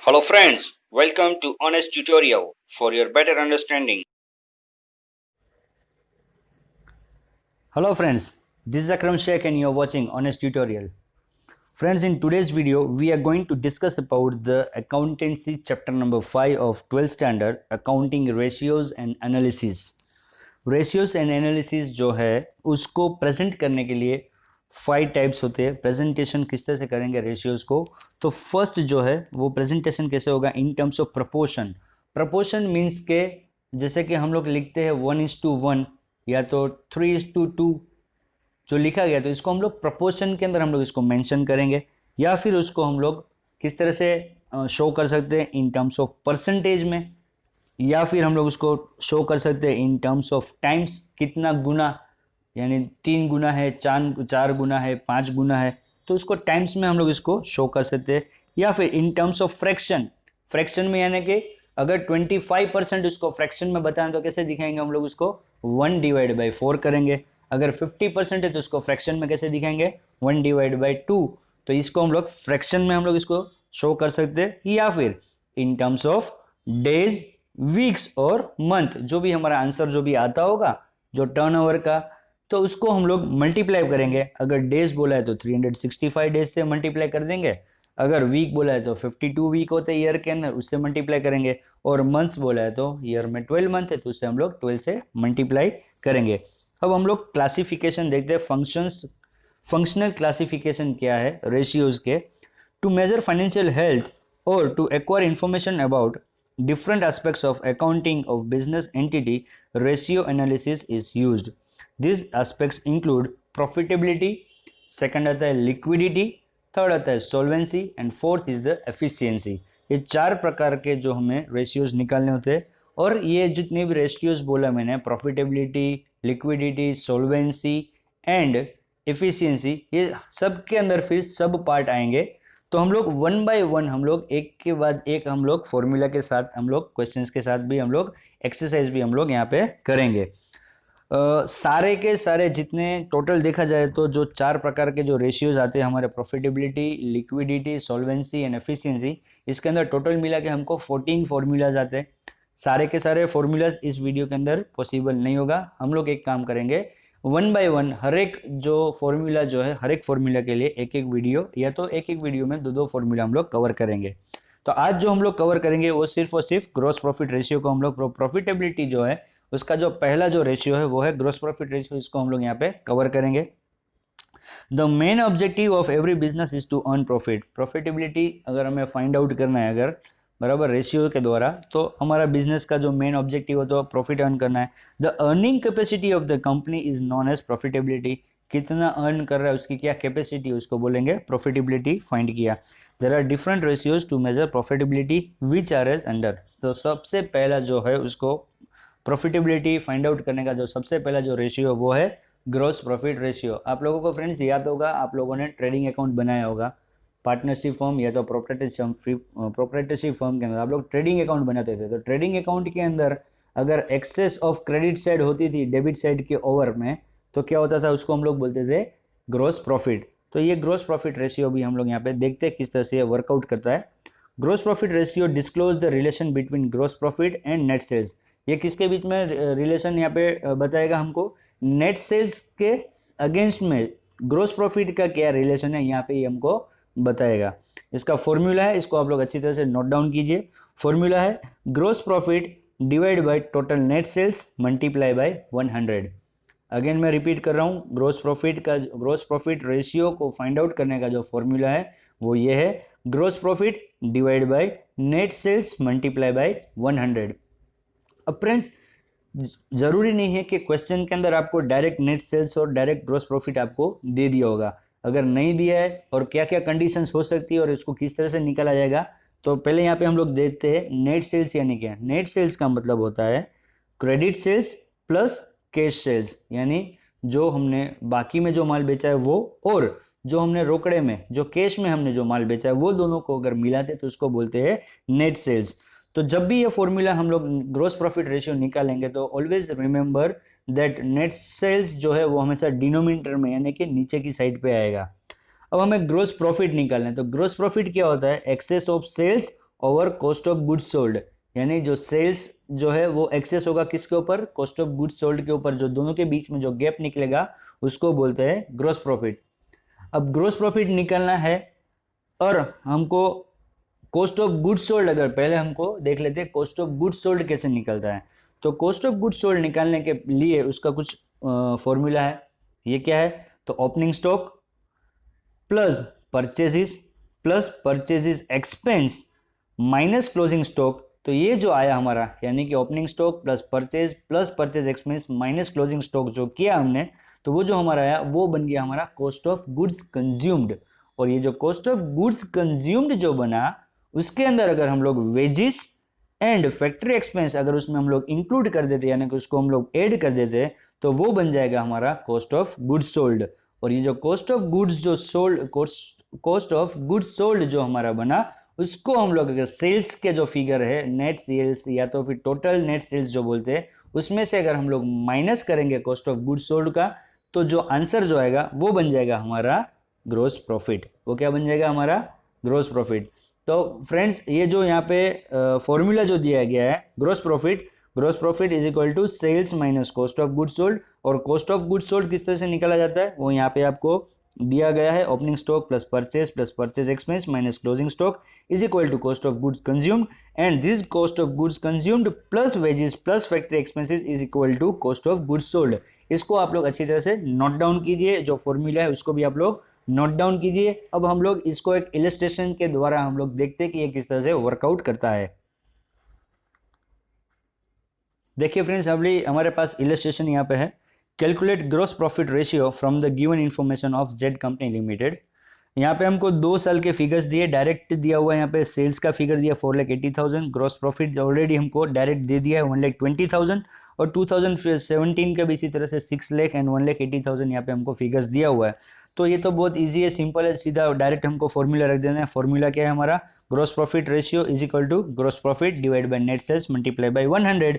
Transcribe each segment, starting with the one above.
Hello friends, welcome to Honest Tutorial for your better understanding. Hello friends, this is Akram Sheikh and you are watching Honest Tutorial. Friends, in today's video we are going to discuss about the accountancy chapter number 5 of 12th standard accounting ratios and analysis. Ratios and analysis जो है उसको present करने के लिए 5 types होते हैं. Presentation किस तरह से करेंगे रेशियोज को. तो फर्स्ट जो है वो प्रेजेंटेशन कैसे होगा in terms of proportion. Proportion means के जैसे कि हम लोग लिखते हैं 1:1 या तो 3:2 जो लिखा गया, तो इसको हम लोग प्रपोर्शन के अंदर हम लोग इसको मेंशन करेंगे, या फिर उसको हम लोग किस तरह से शो कर सकते हैं इन टर्म्स ऑफ परसेंटेज में, या फिर हम लोग उसको शो कर सकते हैं इन टर्म्स ऑफ टाइम्स, कितना गुना, यानी 3 गुना है, 4 गुना है, 5 गुना है, तो उसको टाइम्स में हम लोग इसको शो कर सकते हैं. या फिर in terms of fraction. Fraction में यानी कि अगर 25% उसको फ्रैक्शन में बताएं तो कैसे दिखाएंगे हम लोग उसको 1/4 करेंगे. अगर 50% है तो उसको फ्रैक्शन में कैसे दिखाएंगे 1/2. तो इसको हम लोग फ्रैक्शन में हम लोग इसको शो कर सकते हैं. या फिर in terms of days, weeks और मंथ, जो भी हमारा आंसर जो भी आता होगा जो टर्नओवर का, तो उसको हम लोग मल्टीप्लाई करेंगे. अगर डेज बोला है तो 365 डेज से मल्टीप्लाई कर देंगे. अगर वीक बोला है तो 52 वीक होते हैं ईयर के अंदर, उससे मल्टीप्लाई करेंगे. और मंथ्स बोला है तो ईयर में 12 मंथ है तो उससे हम लोग 12 से मल्टीप्लाई करेंगे. अब हम लोग क्लासिफिकेशन देखते हैं. फंक्शनल क्लासिफिकेशन क्या है रेशियोज के. टू मेजर फाइनेंशियल हेल्थ और to acquire information about different aspects of accounting of business entity, ratio analysis is used. These aspects include profitability, second आता है liquidity, थर्ड आता है solvency and fourth is the efficiency. ये 4 प्रकार के जो हमें ratios निकालने होते हैं. और ये जितने भी ratios बोला मैंने, profitability, liquidity, solvency and efficiency, ये सब के अंदर फिर सब पार्ट आएंगे. तो हम लोग 1 बाय 1 हम लोग एक के बाद एक हम लोग फॉर्मूला के साथ, हम लोग क्वेश्चंस के साथ भी, हम लोग एक्सरसाइज भी हम लोग यहाँ पे करेंगे. सारे के सारे जितने टोटल देखा जाए तो जो 4 प्रकार के जो रेशियोज आते हैं हमारे, profitability, liquidity, solvency and efficiency, इसके अंदर टोटल मिला के हमको 14 फॉर्मूलाज आते हैं. सारे के सारे फॉर्मूलाज इस वीडियो के अंदर पॉसिबल नहीं होगा. हम लोग एक काम करेंगे, 1 बाय 1 हर एक जो फॉर्मूला जो है, हर एक फॉर्मूला के लिए एक एक वीडियो, या तो एक एक वीडियो में 2 फॉर्मूला हम लोग कवर करेंगे. तो आज जो हम लोग कवर करेंगे वो सिर्फ और सिर्फ ग्रॉस प्रॉफिट रेशियो को हम लोग, प्रॉफिटेबिलिटी जो है उसका जो पहला जो रेशियो है वो है ग्रॉस प्रॉफिट रेशियो, इसको हम लोग यहाँ पे कवर करेंगे. The main objective of every business is to earn profit. Profitability अगर हमें फाइंड आउट करना है अगर बराबर रेशियो के द्वारा, तो हमारा बिजनेस का जो मेन ऑब्जेक्टिव हो तो प्रॉफिट अर्न करना है. The earning capacity of the company is known as profitability. कितना अर्न कर रहा है, उसकी क्या कैपेसिटी, उसको बोलेंगे प्रॉफिटेबिलिटी. फाइंड किया. There are different ratios to measure profitability which are as under. तो सबसे पहला जो है उसको प्रॉफिटेबिलिटी फाइंड आउट करने का जो सबसे पहला जो रेशियो वो है ग्रॉस प्रॉफिट रेशियो. आप लोगों को फ्रेंड्स याद होगा, आप लोगों ने ट्रेडिंग अकाउंट बनाया होगा, पार्टनरशिप फर्म या तो प्रोप्राइटरशिप फर्म के अंदर आप लोग ट्रेडिंग अकाउंट बनाते थे. तो ट्रेडिंग अकाउंट के अंदर अगर एक्सेस ऑफ क्रेडिट साइड होती थी डेबिट साइड के ओवर में, तो क्या होता था, उसको हम लोग बोलते थे ग्रॉस प्रॉफिट. तो ये ग्रॉस प्रॉफिट रेशियो भी हम लोग यहाँ पे देखते हैं किस तरह से वर्कआउट करता है. Gross profit ratio disclose the relation between gross profit and net sales. ये किसके बीच में रिलेशन यहाँ पे बताएगा हमको, नेट सेल्स के अगेंस्ट में ग्रॉस प्रॉफिट का क्या रिलेशन है यहाँ पे ये हमको बताएगा. इसका फॉर्मूला है, इसको आप लोग अच्छी तरह से नोट डाउन कीजिए. फॉर्मूला है gross profit divide by total net sales multiply by 100. Again मैं रिपीट कर रहा हूँ, ग्रॉस प्रॉफिट रेशियो को फाइंड आउट करने का जो फॉर्मूला है वो ये है, gross profit divide by net sales multiply by 100. अब फ्रेंड्स जरूरी नहीं है कि क्वेश्चन के अंदर आपको डायरेक्ट नेट सेल्स और डायरेक्ट ग्रॉस प्रॉफिट आपको दे दिया होगा. अगर नहीं दिया है और क्या क्या कंडीशंस हो सकती है और इसको किस तरह से निकाला जाएगा, तो पहले यहाँ पे हम लोग देखते हैं नेट सेल्स यानी क्या. नेट सेल्स का मतलब होता है credit sales plus cash sales, यानी जो हमने बाकी में जो माल बेचा है वो, और जो हमने रोकड़े में, जो कैश में हमने जो माल बेचा है, वो दोनों को अगर मिलाते तो उसको बोलते हैं नेट सेल्स. तो जब भी ये फॉर्मूला हम लोग ग्रॉस प्रॉफिट रेशियो निकालेंगे तो always remember that net sales जो है वो हमेशा डिनोमिनेटर में यानी कि नीचे की साइड पे आएगा. अब हमें ग्रॉस प्रॉफिट निकालना है. तो ग्रॉस प्रॉफिट क्या होता है, excess of sales over cost of goods sold, यानी जो सेल्स जो है वो एक्सेस होगा किसके ऊपर, कॉस्ट ऑफ गुड्स सोल्ड के ऊपर, जो दोनों के बीच में जो गैप निकलेगा उसको बोलते हैं ग्रॉस प्रॉफिट। अब ग्रॉस प्रॉफिट निकालना है और हमको कॉस्ट ऑफ गुड्स सोल्ड, अगर पहले हमको देख लेते हैं कॉस्ट ऑफ गुड्स सोल्ड कैसे निकलता है। तो कॉस्ट ऑफ गुड्स सोल्ड निकालने के लिए उसका कुछ फॉर्मूला है। ये क्या है, तो opening stock plus purchases expense minus closing stock. तो ये जो आया हमारा, यानी कि opening stock plus purchase expense minus closing stock जो किया हमने, तो वो जो हमारा आया वो बन गया हमारा कॉस्ट ऑफ गुड्स कंज्यूम्ड। और ये जो कॉस्ट ऑफ गुड्स कंज्यूम्ड जो बना, उसके अंदर अगर हम लोग वेजिस एंड फैक्ट्री एक्सपेंस अगर उसमें हम लोग इंक्लूड कर देते, यानी कि उसको हम लोग ऐड कर देते, तो वो बन जाएगा हमारा कॉस्ट ऑफ गुड्स सोल्ड। और ये जो कॉस्ट ऑफ गुड्स जो sold, cost of goods sold जो हमारा बना, उसको हम लोग अगर सेल्स के जो फिगर है नेट सेल्स या तो फिर टोटल नेट सेल्स जो बोलते हैं, उसमें से अगर हम लोग माइनस करेंगे कॉस्ट ऑफ गुड्स सोल्ड का, तो जो आंसर जो आएगा वो बन जाएगा हमारा ग्रोस प्रॉफिट। वो क्या बन जाएगा हमारा ग्रोस प्रॉफिट। तो फ्रेंड्स, ये जो यहाँ पे फॉर्मूला जो दिया गया है gross profit is equal to sales minus cost of goods sold. और कॉस्ट ऑफ गुड्स सोल्ड किस तरह से निकाला जाता है वो यहाँ पे आपको दिया गया है, opening stock plus purchase expense minus closing stock is equal to cost of goods consumed, and this cost of goods consumed plus wages plus factory expenses is equal to cost of goods sold. इसको आप लोग अच्छी तरह से note down कीजिए, जो formula है उसको भी आप लोग नोट डाउन कीजिए। अब हम लोग इसको एक इलस्ट्रेशन के द्वारा हम लोग देखते हैं कि ये किस तरह से वर्कआउट करता है। देखिए फ्रेंड्स, अभी हमारे पास इलस्ट्रेशन यहाँ पे है। Calculate gross profit ratio from the given information of Z company limited. यहाँ पे हमको 2 साल के फिगर्स दिए, डायरेक्ट दिया हुआ है। यहाँ पे सेल्स का फिगर दिया 4,80,000, ग्रॉस प्रॉफिट ऑलरेडी हमको डायरेक्ट दे दिया है 1,20,000, और 2017 का भी इसी तरह से 6 लाख एंड 1,80,000 यहाँ पे हमको फिगर्स दिया हुआ है। तो ये तो बहुत इजी है, सिंपल है, सीधा डायरेक्ट हमको फॉर्मूला रख देना है। फॉर्मूला क्या है हमारा, gross profit ratio is equal to gross profit divide by net sales multiply by 100।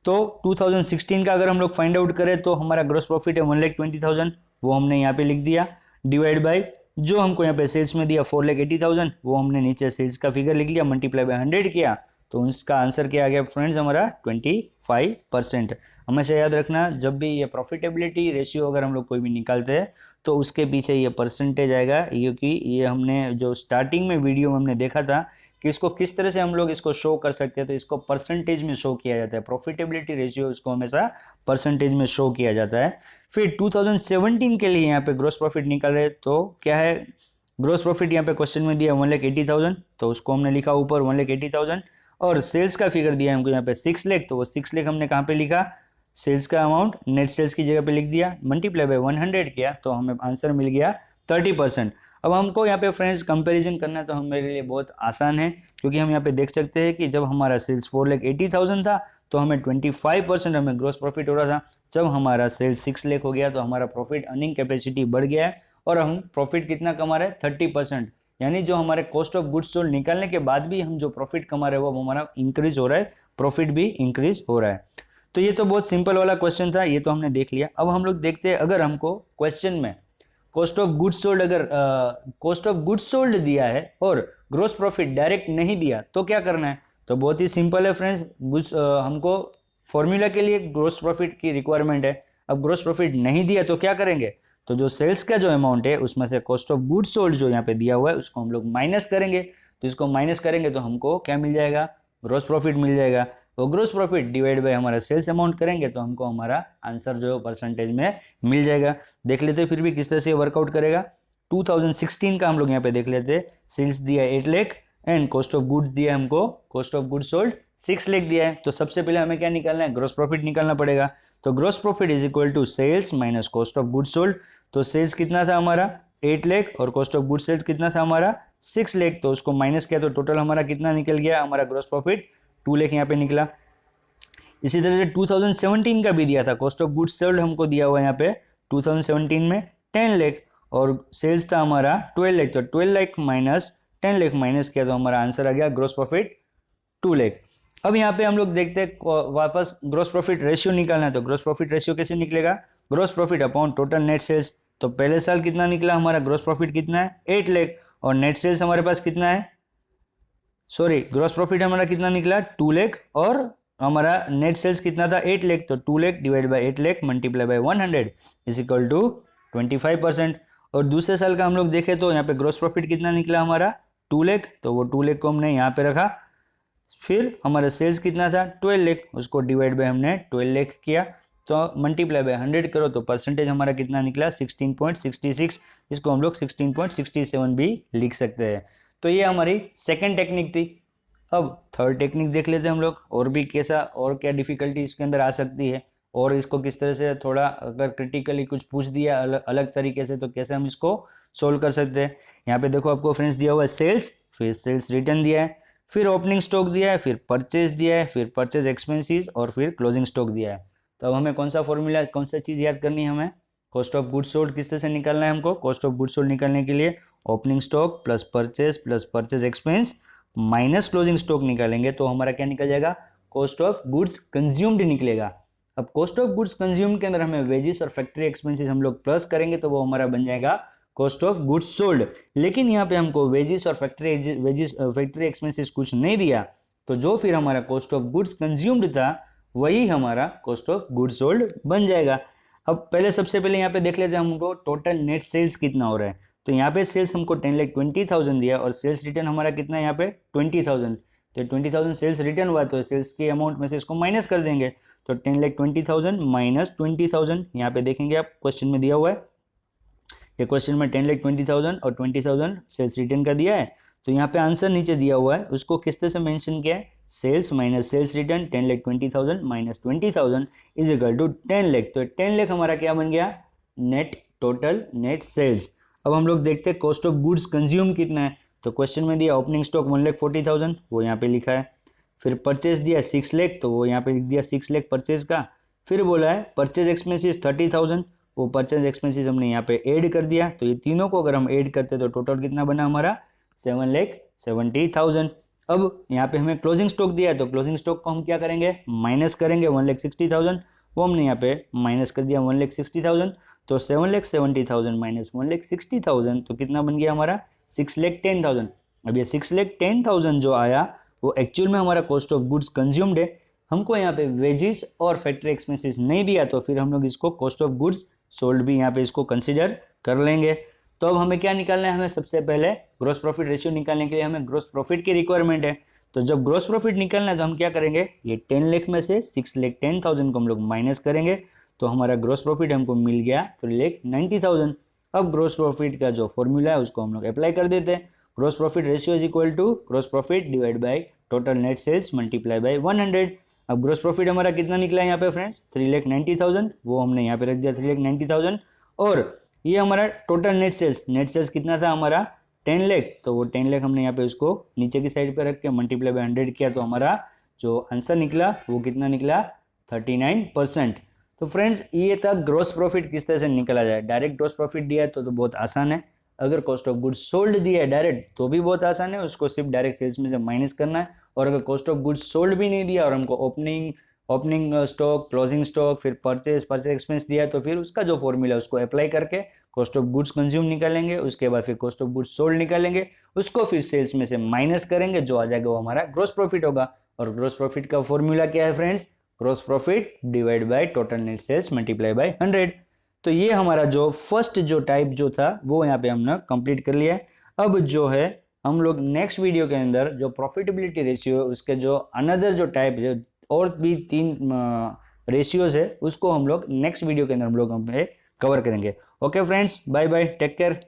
तो 2016 का अगर हम लोग फाइंड आउट करें तो हमारा ग्रॉस प्रॉफिट है 1,20,000, वो हमने यहाँ पे लिख दिया, डिवाइड बाय जो हमको यहाँ पे सेल्स में दिया 4,80,000, वो हमने नीचे सेल्स का फिगर लिख लिया, मल्टीप्लाई बाय 100 किया, तो उसका आंसर क्या आ गया फ्रेंड्स हमारा 25%। हमेशा याद रखना, जब भी ये प्रॉफिटेबिलिटी रेशियो अगर हम लोग कोई भी निकालते हैं तो उसके पीछे ये परसेंटेज आएगा, क्योंकि ये हमने जो स्टार्टिंग में वीडियो में हमने देखा था कि इसको किस तरह से हम लोग इसको शो कर सकते हैं, तो इसको परसेंटेज में शो किया जाता है। प्रॉफिटेबिलिटी रेशियो इसको हमेशा परसेंटेज में शो किया जाता है। फिर 2017 के लिए यहाँ पे ग्रॉस प्रॉफिट निकाल रहे, तो क्या है ग्रॉस प्रॉफिट यहाँ पे क्वेश्चन में दिया 1,80,000, तो उसको हमने लिखा ऊपर 1,80,000, और सेल्स का फिगर दिया हमको यहाँ पे 6 लाख, तो वो 6 लाख हमने कहाँ पे लिखा, सेल्स का अमाउंट नेट सेल्स की जगह पे लिख दिया, मल्टीप्लाई बाय 100 किया, तो हमें आंसर मिल गया 30%। अब हमको यहाँ पे फ्रेंड्स कंपैरिजन करना है, तो हमारे लिए बहुत आसान है, क्योंकि हम यहाँ पे देख सकते हैं कि जब हमारा सेल्स 4,80,000 था तो हमें 25% हमें ग्रॉस प्रॉफिट हो रहा था। जब हमारा सेल्स 6 लाख हो गया तो हमारा प्रॉफिट अर्निंग कैपेसिटी बढ़ गया है, और हम प्रॉफिट कितना कमा रहे हैं 30%, यानी जो हमारे कॉस्ट ऑफ गुड्स सोल्ड निकालने के बाद भी हम जो प्रॉफिट कमा रहे हैं वो हमारा इंक्रीज हो रहा है, प्रॉफिट भी इंक्रीज हो रहा है। तो ये तो बहुत सिंपल वाला क्वेश्चन था, ये तो हमने देख लिया। अब हम लोग देखते हैं, अगर हमको क्वेश्चन में कॉस्ट ऑफ गुड्स सोल्ड, अगर कॉस्ट ऑफ गुड्स सोल्ड दिया है और ग्रॉस प्रॉफिट डायरेक्ट नहीं दिया तो क्या करना है, तो बहुत ही सिंपल है फ्रेंड्स। हमको फॉर्मूला के लिए ग्रॉस प्रॉफिट की रिक्वायरमेंट है। अब ग्रॉस प्रॉफिट नहीं दिया तो क्या करेंगे, तो जो सेल्स का जो अमाउंट है उसमें से कॉस्ट ऑफ गुड्स सोल्ड जो यहाँ पे दिया हुआ है उसको हम लोग माइनस करेंगे। तो इसको माइनस करेंगे तो हमको क्या मिल जाएगा, ग्रॉस प्रॉफिट मिल जाएगा। तो ग्रॉस प्रॉफिट डिवाइड बाय हमारा सेल्स अमाउंट करेंगे तो हमको हमारा आंसर जो परसेंटेज में मिल जाएगा। देख लेते फिर भी किस तरह से वर्कआउट करेगा। 2016 का हम लोग यहाँ पे देख लेते, सेल्स दिया 8 lakh and cost of goods दिया हमको, cost of goods sold 6 lakh दिया है। तो सबसे पहले हमें क्या निकालना है, ग्रॉस प्रॉफिट निकालना पड़ेगा। तो gross profit is equal to sales minus cost of goods sold. तो सेल्स कितना था हमारा 8 लाख और कॉस्ट ऑफ गुड्स सोल्ड कितना था हमारा 6 लाख, तो उसको माइनस किया तो टोटल हमारा कितना निकल गया, हमारा ग्रॉस प्रॉफिट 2 लाख यहाँ पे निकला। इसी तरह से 2017 का भी दिया था, कॉस्ट ऑफ गुड्स सोल्ड हमको दिया हुआ है यहाँ पे 2017 में 10 लाख और सेल्स था हमारा 12 लाख, तो 12 लाख माइनस 10 लाख माइनस किया तो हमारा आंसर आ गया ग्रॉस प्रॉफिट 2 लाख। अब यहाँ पे हम लोग देखते हैं वापस ग्रॉस प्रॉफिट रेशियो निकालना है, तो ग्रॉस प्रॉफिट रेशियो कैसे निकलेगा, gross profit upon total net sales. तो पहले साल कितना निकला हमारा ग्रॉस प्रॉफिट कितना है 8 लाख और नेट सेल्स हमारे पास कितना है सॉरी, ग्रॉस प्रॉफिट हमारा कितना निकला 2 लाख, और हमारा नेट सेल्स कितना था 8 लाख, तो 2 lakh divide by 8 lakh multiply by 100 is equal to 25%। और दूसरे साल का हम लोग देखें तो यहाँ पे ग्रॉस प्रॉफिट कितना निकला हमारा 2 लाख, तो वो 2 लाख को हमने यहाँ पे रखा। फिर हमारा सेल्स कितना था 12 लाख, उसको डिवाइड बाय हमने 12 लाख किया, तो मल्टीप्लाई बाय 100 करो तो परसेंटेज हमारा कितना निकला 16.66। इसको हम लोग 16.67 भी लिख सकते हैं। तो ये हमारी सेकंड टेक्निक थी। अब थर्ड टेक्निक देख लेते हैं हम लोग, और भी कैसा और क्या डिफिकल्टी इसके अंदर आ सकती है, और इसको किस तरह से थोड़ा अगर क्रिटिकली कुछ पूछ दिया अलग अलग तरीके से तो कैसे हम इसको सोल्व कर सकते हैं। यहाँ पे देखो आपको फ्रेंड्स दिया हुआ है सेल्स, फिर सेल्स रिटर्न दिया है, फिर ओपनिंग स्टॉक दिया है, फिर परचेज दिया है, फिर परचेज एक्सपेंसेस और फिर क्लोजिंग स्टॉक दिया है। तो अब हमें कौन सा फॉर्मूला, कौन सा चीज़ याद करनी है, हमें कॉस्ट ऑफ गुड्स सोल्ड किस तरह से निकालना है। हमको कॉस्ट ऑफ गुड्स सोल्ड निकालने के लिए opening stock plus purchase expense minus closing stock निकालेंगे तो हमारा क्या निकल जाएगा, कॉस्ट ऑफ गुड्स कंज्यूम्ड निकलेगा। अब कॉस्ट ऑफ गुड्स कंज्यूम्ड के अंदर हमें वेजेस और फैक्ट्री एक्सपेंसेस हम लोग प्लस करेंगे तो वो हमारा बन जाएगा कॉस्ट ऑफ गुड्स सोल्ड। लेकिन यहाँ पे हमको वेजेस और फैक्ट्री एक्सपेंसेस कुछ नहीं दिया, तो जो फिर हमारा कॉस्ट ऑफ गुड्स कंज्यूम्ड था वही हमारा कॉस्ट ऑफ गुड्स सोल्ड बन जाएगा। अब पहले सबसे पहले यहाँ पे देख लेते हैं हमको टोटल नेट सेल्स कितना हो रहा है। तो यहाँ पे सेल्स हमको 10,20,000 दिया और सेल्स रिटर्न हमारा कितना है यहाँ पे 20,000। तो 20,000 सेल्स रिटर्न हुआ तो सेल्स के अमाउंट में से इसको माइनस कर देंगे, तो 10,20,000 माइनस 20,000। यहाँ पे देखेंगे आप क्वेश्चन में दिया हुआ है, ये क्वेश्चन में 10,20,000 और 20,000 सेल्स रिटर्न का दिया है। तो यहाँ पे आंसर नीचे दिया हुआ है, उसको किस तरह से मेंशन किया है, sales minus sales return 10,20,000 minus 20,000 is equal to 10 lakh. तो 10 लाख हमारा क्या बन गया, नेट टोटल नेट सेल्स। अब हम लोग देखते हैं कॉस्ट ऑफ गुड्स कंज्यूम कितना है। तो क्वेश्चन में दिया ओपनिंग स्टॉक 1,40,000, वो यहाँ पे लिखा है। फिर परचेज दिया 6 लाख, तो वो यहाँ पे लिख दिया 6 लाख परचेज का। फिर बोला है परचेज एक्सपेंसेस 30,000, वो परचेज एक्सपेंसेस हमने यहाँ पे ऐड कर दिया। तो ये तीनों को अगर हम ऐड करते तो टोटल कितना बना हमारा 7,70,000। अब यहाँ पे हमें क्लोजिंग स्टॉक दिया है, तो क्लोजिंग स्टॉक को हम क्या करेंगे, माइनस करेंगे 1,60,000, वो हमने यहाँ पे माइनस कर दिया 1,60,000। तो 7,70,000 माइनस 1,60,000 तो कितना बन गया हमारा 6,10,000। अब ये 6,10,000 जो आया वो एक्चुअल में हमारा कॉस्ट ऑफ गुड्स कंज्यूम्ड है। हमको यहाँ पे वेजेस और फैक्ट्री एक्सपेंसेस नहीं दिया, तो फिर हम लोग इसको कॉस्ट ऑफ गुड्स सोल्ड भी यहाँ पे इसको कंसिडर कर लेंगे। तो अब हमें क्या निकालना है, हमें सबसे पहले ग्रॉस प्रॉफिट रेशियो निकालने के लिए हमें ग्रॉस प्रॉफिट की रिक्वायरमेंट है। तो जब ग्रॉस प्रॉफिट निकालना है तो हम क्या करेंगे, ये 10 लाख में से 6,10,000 को हम लोग माइनस करेंगे, तो हमारा ग्रॉस प्रॉफिट हमको मिल गया 3,90,000। अब ग्रॉस प्रॉफिट का जो फॉर्मूला है उसको हम लोग अप्लाई कर देते हैं। Gross profit ratio is equal to gross profit divide by total net sales multiply by 100। अब ग्रॉस प्रॉफिट हमारा कितना निकला है यहाँ पे फ्रेंड्स 3,90,000, वो हमने यहाँ पे रख दिया 3,90,000। और ये हमारा टोटल नेट सेल्स कितना था हमारा 10 लाख, तो वो 10 लाख हमने यहाँ पे उसको नीचे की साइड पे रख के मल्टीप्लाई बाय 100 किया, तो हमारा जो आंसर निकला वो कितना निकला 39%। तो फ्रेंड्स ये था ग्रॉस प्रॉफिट किस तरह से निकला जाए। डायरेक्ट ग्रॉस प्रॉफिट दिया है तो बहुत आसान है, अगर कॉस्ट ऑफ गुड्स सोल्ड दिया है डायरेक्ट तो भी बहुत आसान है, उसको सिर्फ डायरेक्ट सेल्स में से माइनस करना है। और अगर कॉस्ट ऑफ गुड्स सोल्ड भी नहीं दिया और हमको ओपनिंग स्टॉक, क्लोजिंग स्टॉक, फिर परचेज एक्सपेंस दिया, तो फिर उसका जो फॉर्मूला है उसको अप्लाई करके कॉस्ट ऑफ गुड्स कंज्यूम निकालेंगे, उसके बाद फिर कॉस्ट ऑफ गुड्स सोल्ड निकालेंगे, उसको फिर सेल्स में से माइनस करेंगे, जो आ जाएगा वो हमारा ग्रॉस प्रॉफिट होगा। और ग्रॉस प्रॉफिट का फॉर्मूला क्या है friends, gross profit divide by total net sales multiply by 100। तो ये हमारा जो फर्स्ट जो टाइप जो था वो यहाँ पे हमने कंप्लीट कर लिया है। अब जो है हम लोग नेक्स्ट वीडियो के अंदर जो प्रॉफिटेबिलिटी रेशियो है उसके जो अनदर जो टाइप है और भी 3 रेशियोज है उसको हम लोग नेक्स्ट वीडियो के अंदर हम लोग कवर करेंगे। Okay friends, bye bye, take care.